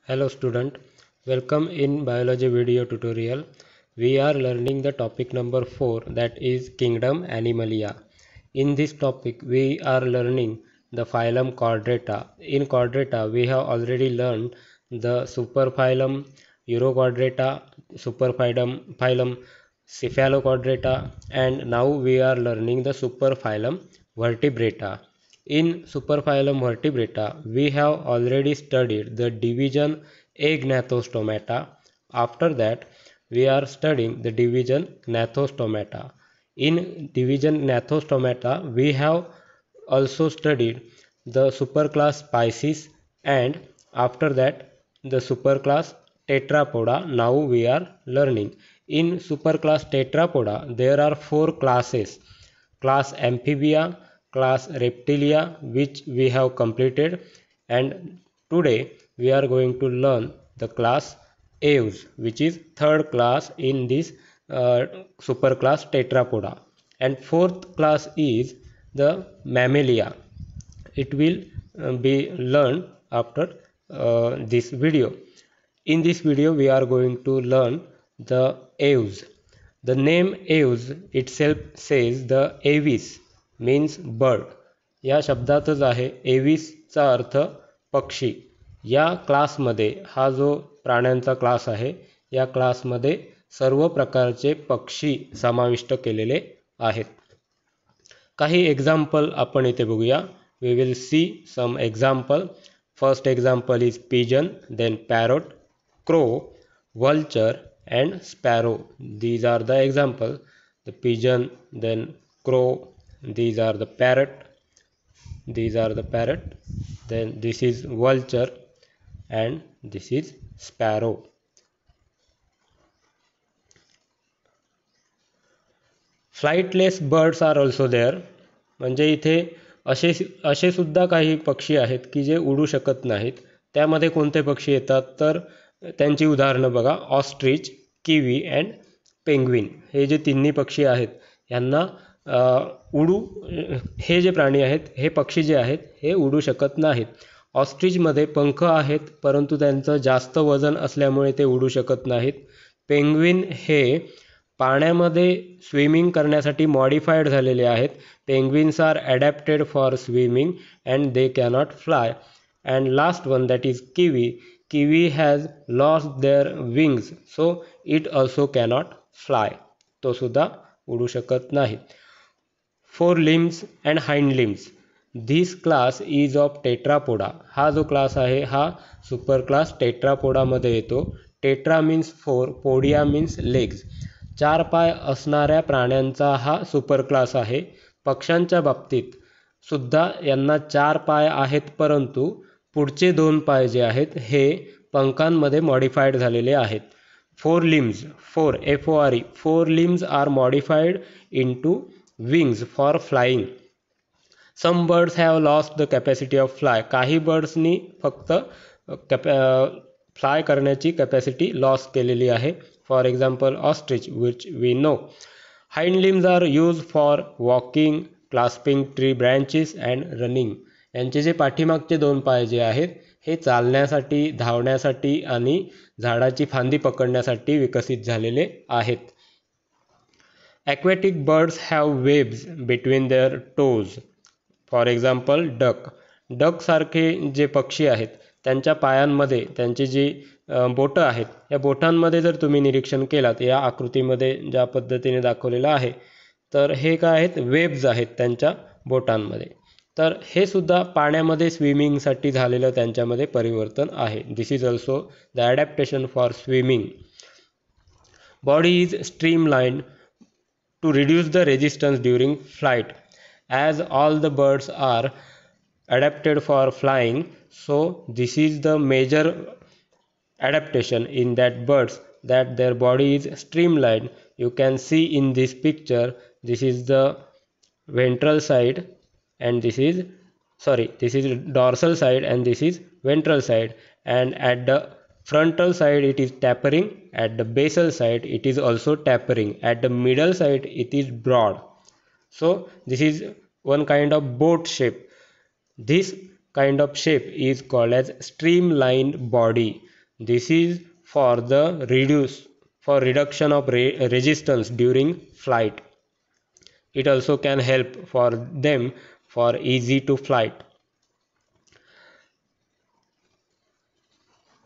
Hello student, welcome in biology video tutorial. We are learning the topic number 4, that is kingdom Animalia. In this topic we are learning the phylum Chordata. In Chordata we have already learned the superphylum Urochordata, superphylum Cephalochordata, and now we are learning the superphylum Vertebrata. In superphylum Vertebrata, we have already studied the division Agnathostomata. After that, we are studying the division Gnathostomata. In division Gnathostomata, we have also studied the superclass Pisces, and after that the superclass Tetrapoda. Now we are learning. In superclass Tetrapoda, there are four classes: class Amphibia, class Reptilia, which we have completed, and today we are going to learn the class Aves, which is third class in this superclass Tetrapoda, and fourth class is the Mammalia. It will be learned after this video. In this video we are going to learn the Aves. The name Aves itself says the Avis means bird. या शब्दातच आहे एविसचा अर्थ पक्षी. या क्लासमध्ये हा जो प्राण्यांचा class आहे, या क्लासमध्ये सर्व प्रकारचे पक्षी समाविष्ट केलेले आहेत. काही एक्झाम्पल आपण इथे बघूया. We will see some example. First example is pigeon, then parrot, crow, vulture and sparrow. These are the example. The pigeon, then crow, these are the parrot, then this is vulture and this is sparrow. Flightless birds are also there. म्हणजे इथे असे सुद्धा काही पक्षी आहेत की जे उडू शकत नाहीत. त्यामध्ये कोणते पक्षी येतात तर त्यांची उदाहरणं बघा. ऑस्ट्रिच, किवी अँड पेंग्विन हे जे तिन्ही पक्षी आहेत यांना हे जे प्राणी आहेत, हे पक्षी जे आहेत हे उडू शकत नाहीत. ऑस्ट्रिचमध्ये पंख आहेत परंतु त्यांचं जास्त वजन असल्यामुळे ते उडू शकत नाहीत. पेंग्विन हे पाण्यामध्ये स्विमिंग करण्यासाठी मॉडिफाईड झालेले आहेत. Penguins are adapted for swimming and they cannot fly. And last one that is kiwi. Kiwi has lost their wings, so it also cannot fly. तो सुद्धा उडू शकत नाही. Fore limbs and hind limbs. This class is of Tetrapoda. हा जो class आहे हा super class टेट्रापोडामध्ये येतो. Tetra means four, podia means legs. चार पाय असणाऱ्या प्राण्यांचा हा सुपर क्लास आहे. पक्ष्यांच्या बाबतीत सुद्धा यांना चार पाय आहेत, परंतु पुढचे दोन पाय जे आहेत हे पंखांमध्ये मॉडिफाईड झालेले आहेत. Fore limbs, FORE, fore limbs are modified into wings for flying. Some birds have lost the capacity of fly. काही बर्ड्सनी फक्त फ्लाय करण्याची कॅपॅसिटी लॉस केलेली आहे. For example ostrich, which we know. Hind limbs are use for walking, clasping tree branches and running. यांचे जे पाठीमागचे दोन पाय जे आहेत हे चालण्यासाठी, धावण्यासाठी आणि झाडाची फांदी पकडण्यासाठी विकसित झालेले आहेत. Aquatic birds have webs between their toes. For example duck सारखे जे पक्षी आहेत त्यांच्या पायांमध्ये त्यांची जी बोटं आहेत, या बोटांमध्ये जर तुम्ही निरीक्षण केलात, या आकृतीमध्ये ज्या पद्धतीने दाखवलेलं आहे, तर हे काय आहेत, वेब्स आहेत त्यांच्या बोटांमध्ये. तर हे सुद्धा पाण्यामध्ये स्विमिंगसाठी झालेलं त्यांच्यामध्ये परिवर्तन आहे. This is also the adaptation for swimming. Body is streamlined to reduce the resistance during flight. As all the birds are adapted for flying, so this is the major adaptation in that birds, that their body is streamlined. You can see in this picture, this is the ventral side and this is dorsal side and this is ventral side, and at the frontal side it is tapering, at the basal side it is also tapering, at the middle side it is broad. So this is one kind of boat shape. This kind of shape is called as streamlined body. This is for reduction of resistance during flight. It also can help for them for easy to flight.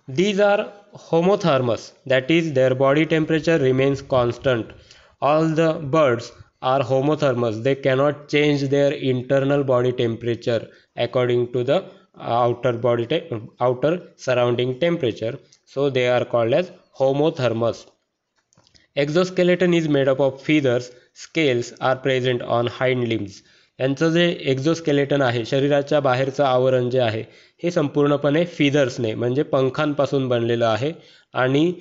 These are homothermous, that is their body temperature remains constant. All the birds are homothermous, they cannot change their internal body temperature according to the outer surrounding temperature, so they are called as homothermous. Exoskeleton is made up of feathers, scales are present on hind limbs. यांचं जे exoskeleton आहे, शरीराच्या बाहेरचं आवरण जे आहे, हे संपूर्णपणे फिदर्सने म्हणजे पंखांपासून बनलेलं आहे. आणि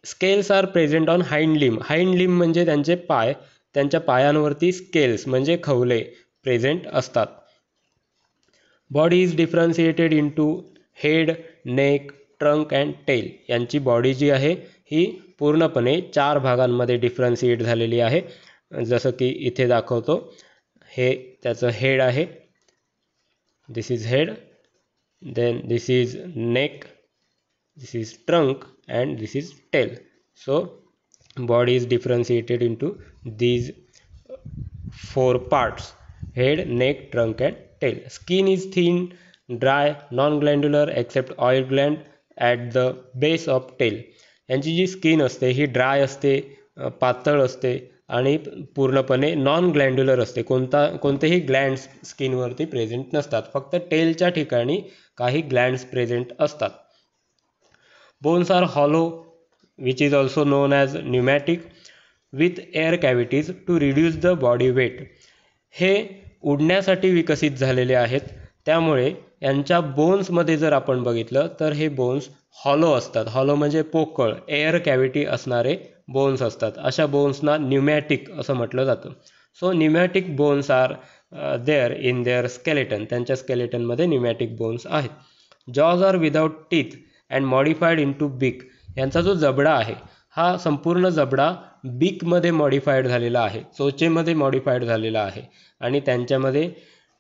scales are present on hind limb. Hind limb म्हणजे त्यांचे पाय, त्यांच्या पायांवरती स्केल्स म्हणजे खवले प्रेझेंट असतात. Body is differentiated into head, neck, trunk and tail. यांची बॉडी जी आहे ही पूर्णपणे 4 भागांमध्ये डिफरन्शिएट झालेली आहे. जसं की इथे दाखवतो, हे त्याचं हेड आहे, this is head, then this is neck, this is trunk and this is tail. So body is differentiated into these 4 parts: head, neck, trunk and tail. Skin is thin, dry, non-glandular except oil gland at the base of tail. यांची जी skin असते ही dry असते, पातळ असते आणि पूर्णपणे non ग्लँड्युलर असते. कोणतेही glands स्किनवरती present नसतात, फक्त टेलच्या ठिकाणी काही ग्लँड्स प्रेझेंट असतात. Bones are hollow which is also known as pneumatic with air cavities to reduce the body weight. हे उडण्यासाठी विकसित झालेले आहेत, त्यामुळे यांच्या बोन्समध्ये जर आपण बघितलं तर हे बोन्स हॉलो असतात. हॉलो म्हणजे पोकळ, एअर कॅव्हिटी असणारे बोन्स असतात. अशा बोन्सना न्यूमॅटिक असं म्हटलं जातं. So pneumatic bones are there in their skeleton. त्यांच्या स्केलेटनमध्ये न्यूमॅटिक बोन्स आहेत. Jaws are without teeth and modified into beak. यांचा जो जबडा आहे हा संपूर्ण जबडा बिकमध्ये मॉडिफाईड झालेला आहे, चोचेमध्ये मॉडिफाईड झालेला आहे आणि त्यांच्यामध्ये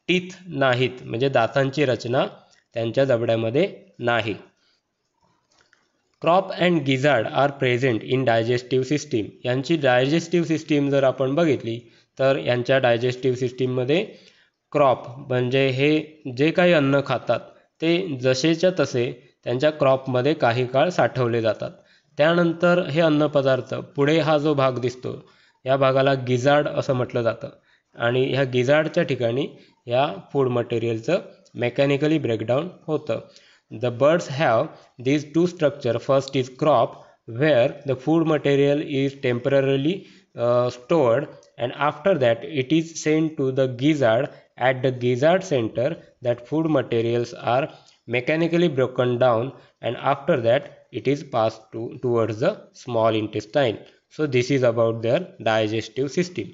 टीथ नाहीत, म्हणजे दातांची रचना त्यांच्या जबड्यामध्ये नाही. Crop and gizzard are present in digestive system. यांची डायजेस्टिव्ह सिस्टीम जर आपण बघितली तर यांच्या डायजेस्टिव्ह सिस्टीममध्ये क्रॉप म्हणजे हे जे काही अन्न खातात ते जसेच्या तसे त्यांच्या क्रॉपमध्ये काही काळ साठवले जातात. त्यानंतर हे अन्नपदार्थ पुढे हा जो भाग दिसतो या भागाला गिझार्ड असं म्हटलं जातं आणि ह्या गिझार्डच्या ठिकाणी या फूड मटेरियलचं मेकॅनिकली ब्रेकडाऊन होतं. The birds have these two structure. First is crop where the food material is temporarily stored, and after that it is sent to the gizzard. At the gizzard center that food materials are mechanically broken down, and after that it is passed towards the small intestine. So this is about their digestive system.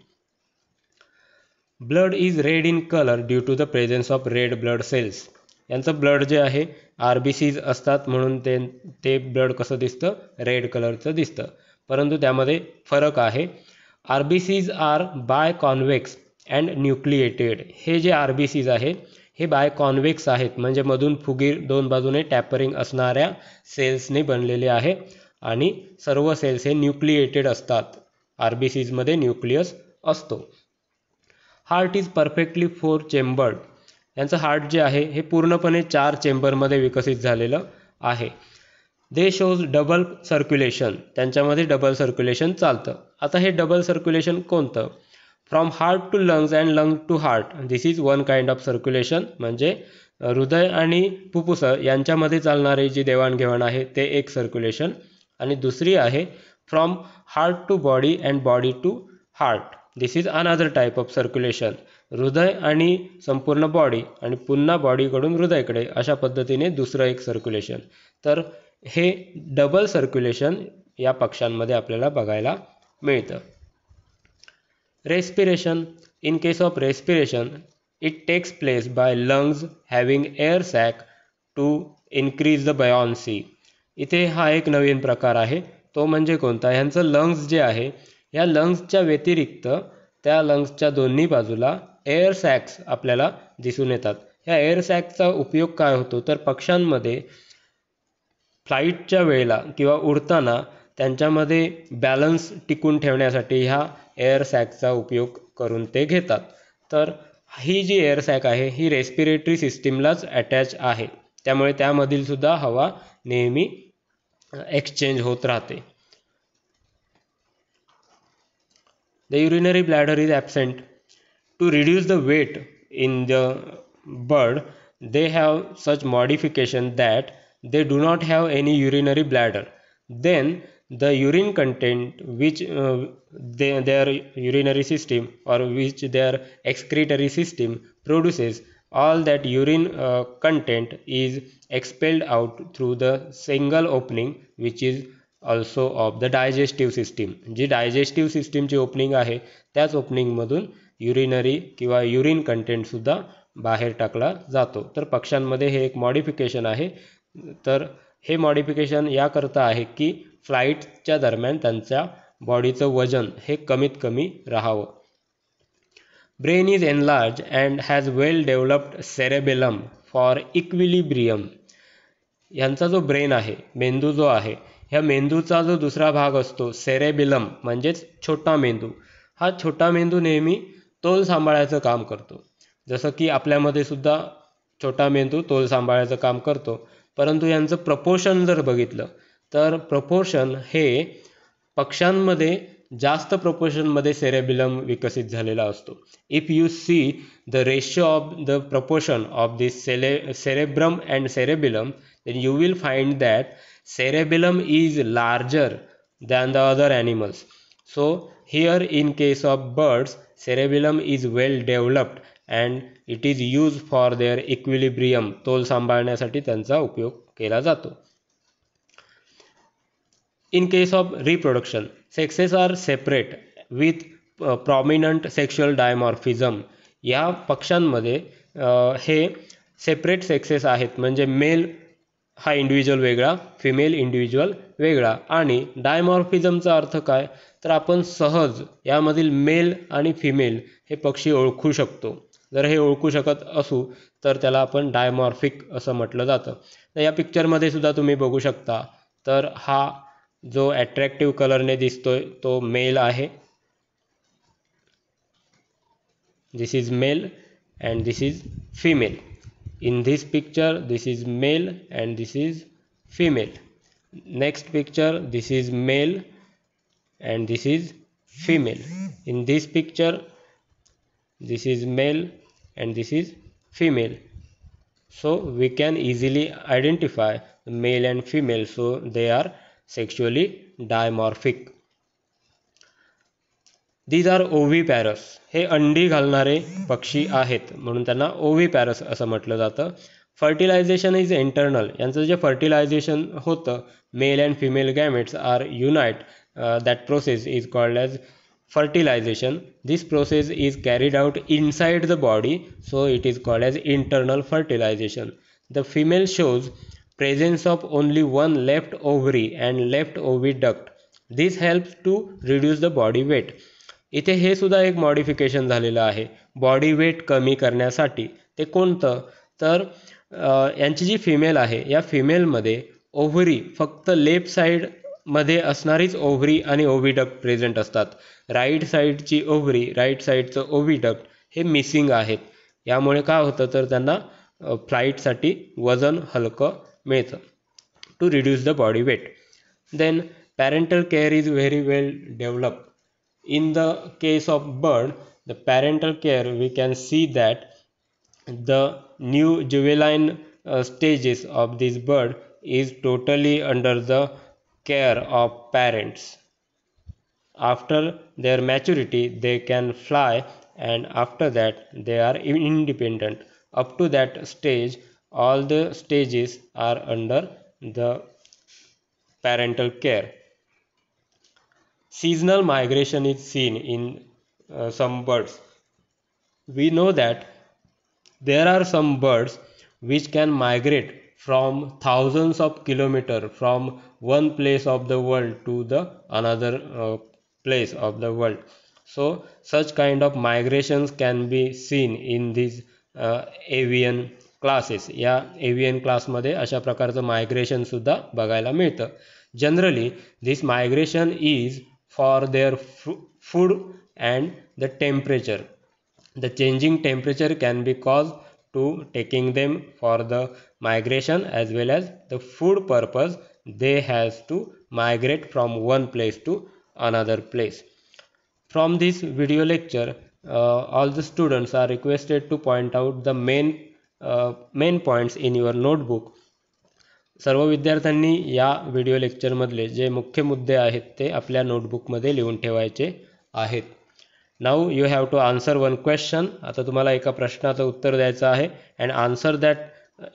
Blood is red in color due to the presence of red blood cells. यांचं blood जे आहे RBCs असतात म्हणून ते blood कसं दिसतं, red कलरचं दिसतं. परंतु त्यामध्ये फरक आहे. RBCs are biconvex and nucleated. हे जे RBCs आहे हे बाय कॉन्व्हेक्स आहेत, म्हणजे मधून फुगीर 2 बाजूने टॅपरिंग असणाऱ्या सेल्सने बनलेले आहे आणि सर्व सेल्स हे न्यूक्लिएटेड असतात. RBCsमध्ये न्यूक्लियस असतो. Heart is perfectly 4 chambered. यांचं हार्ट जे आहे हे पूर्णपणे 4 चेंबरमध्ये विकसित झालेलं आहे. They shows double circulation. त्यांच्यामध्ये डबल सर्क्युलेशन चालतं. आता हे डबल सर्क्युलेशन कोणतं? From heart to lungs and lung to heart. This is one kind of circulation. म्हणजे हृदय आणि फुफ्फुस यांच्यामध्ये चालणारे जी देवाणघेवाण आहे ते एक सर्क्युलेशन. आणि दुसरी आहे from heart to body and body to heart. This is another type of circulation. हृदय आणि संपूर्ण बॉडी आणि पुन्हा बॉडीकडून हृदयाकडे अशा पद्धतीने दुसरं एक सर्क्युलेशन. तर हे डबल सर्क्युलेशन या पक्ष्यांमध्ये आपल्याला बघायला मिळतं. Respiration. In case of respiration it takes place by lungs having air sac to increase the buoyancy. इथे हा एक नवीन प्रकार आहे, तो म्हणजे कोणता? ह्यांचं लंग्स जे आहे या लंग्सच्या व्यतिरिक्त त्या लंग्सच्या दोन्ही बाजूला एअर सॅक्स आपल्याला दिसून येतात. ह्या एअर सॅकचा उपयोग काय होतो तर पक्ष्यांमध्ये फ्लाईटच्या वेळेला किंवा उडताना त्यांच्यामध्ये बॅलन्स टिकून ठेवण्यासाठी ह्या एअर सॅकचा उपयोग करून ते घेतात. तर ही जी एअर सॅक आहे ही रेस्पिरेटरी सिस्टीमलाच अटॅच आहे, त्यामुळे त्यामधील सुद्धा हवा नेहमी एक्सचेंज होत राहते. The urinary bladder is absent. To reduce the weight in the bird, they have such modification that they do not have any urinary bladder. Then the urine content which their urinary system or which their excretory system produces, all that urine content is expelled out through the single opening which is also of the digestive system. जी digestive सिस्टीमची opening आहे त्याच ओपनिंगमधून urinary किंवा urine कंटेंटसुद्धा बाहेर टाकला जातो. तर पक्ष्यांमध्ये हे एक मॉडिफिकेशन आहे. तर हे मॉडिफिकेशन याकरता आहे की फ्लाईटच्या दरम्यान त्यांच्या बॉडीचं वजन हे कमीत कमी राहावं. Brain is enlarge and has well developed cerebellum for equilibrium. यांचा जो ब्रेन आहे, मेंदू जो आहे, ह्या मेंदूचा जो दुसरा भाग असतो सेरेबिलम म्हणजेच छोटा मेंदू, हा छोटा मेंदू नेहमी तोल सांभाळायचं काम करतो. जसं की आपल्यामध्ये सुद्धा छोटा मेंदू तोल सांभाळायचं काम करतो, परंतु यांचं प्रपोर्शन जर बघितलं तर प्रपोर्शन हे पक्ष्यांमध्ये जास्त प्रपोर्शनमध्ये सेरेबिलम विकसित झालेला असतो. If you see the ratio of the proportion of this cerebrum and cerebellum, then you will find that cerebellum is larger than the other animals. So here in case of birds, cerebellum is well developed and it is used for their equilibrium. तोल सांभाळण्यासाठी त्यांचा उपयोग केला जातो. In case of reproduction, sexes are separate with prominent sexual dimorphism. या पक्ष्यांमध्ये हे separate sexes आहेत, म्हणजे मेल हा इंडिव्हिज्युअल वेगळा, फिमेल इंडिव्हिज्युअल वेगळा. आणि डायमॉर्फिझमचा अर्थ काय, तर आपण सहज यामधील मेल आणि फिमेल हे पक्षी ओळखू शकतो. जर हे ओळखू शकत असू तर त्याला आपण डायमॉर्फिक असं म्हटलं जातं. तर या पिक्चरमध्ये सुद्धा तुम्ही बघू शकता, तर हा जो ॲट्रॅक्टिव्ह कलरने दिसतोय तो मेल आहे. This is male and this is female. In this picture this is male and this is female. Next picture this is male and this is female. In this picture this is male and this is female. So we can easily identify male and female, so they are sexually dimorphic. These are oviparous. हे अंडी घालणारे पक्षी आहेत म्हणून त्यांना ओव्हिपॅरस असं म्हटलं जातं. Fertilization is internal. यांचं जे फर्टिलायझेशन होतं, male and female gametes are unite, that process is called as fertilization. This process is carried out inside the body, so it is called as internal fertilization. The female shows presence of only one left ovary and left oviduct. This helps to reduce the body weight. इथे हे सुद्धा एक modification झालेलं आहे body weight कमी करण्यासाठी. ते कोणतं, तर यांची जी फिमेल आहे या फिमेलमध्ये ओव्हरी फक्त लेफ्ट साईडमध्ये असणारीच ओव्हरी आणि ओव्हिडक्ट प्रेझेंट असतात. राईट साईडची ओव्हरी, राईट साईडचं ओव्हिडक्ट हे मिसिंग आहेत. यामुळे काय होतं, तर त्यांना फ्लाईटसाठी वजन हलकं मिळतं. To reduce the body weight. Then parental care is very well developed. In the case of bird, the parental care, we can see that the new juvenile stages of this bird is totally under the care of parents. After their maturity they can fly, and after that they are independent. Up to that stage all the stages are under the parental care. Seasonal migration is seen in some birds. We know that there are some birds which can migrate from thousands of kilometers from one place of the world to the another place of the world. So such kind of migrations can be seen in these avian classes या एव्हियन क्लासमध्ये अशा प्रकारचं मायग्रेशनसुद्धा बघायला मिळतं. Generally this migration is for their food and the temperature. The changing temperature can be caused to taking them for the migration as well as the food purpose. They has to migrate from one place to another place. From this video lecture, all the students are requested to point out the main points in your notebook. सर्व विद्यार्थ्यांनी या video लेक्चरमधले जे मुख्य मुद्दे आहेत ते आपल्या नोटबुकमध्ये लिहून ठेवायचे आहेत. Now you have to answer one question. आता तुम्हाला एका प्रश्नाचं उत्तर द्यायचं आहे and answer that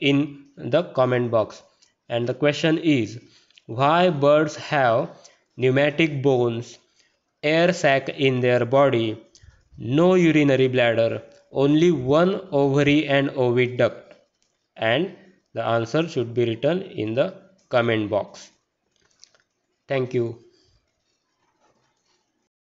in the comment box. And the question is why birds have pneumatic bones, air sac in their body, no urinary bladder, only one ovary and oviduct. And the answer should be written in the comment box. Thank you.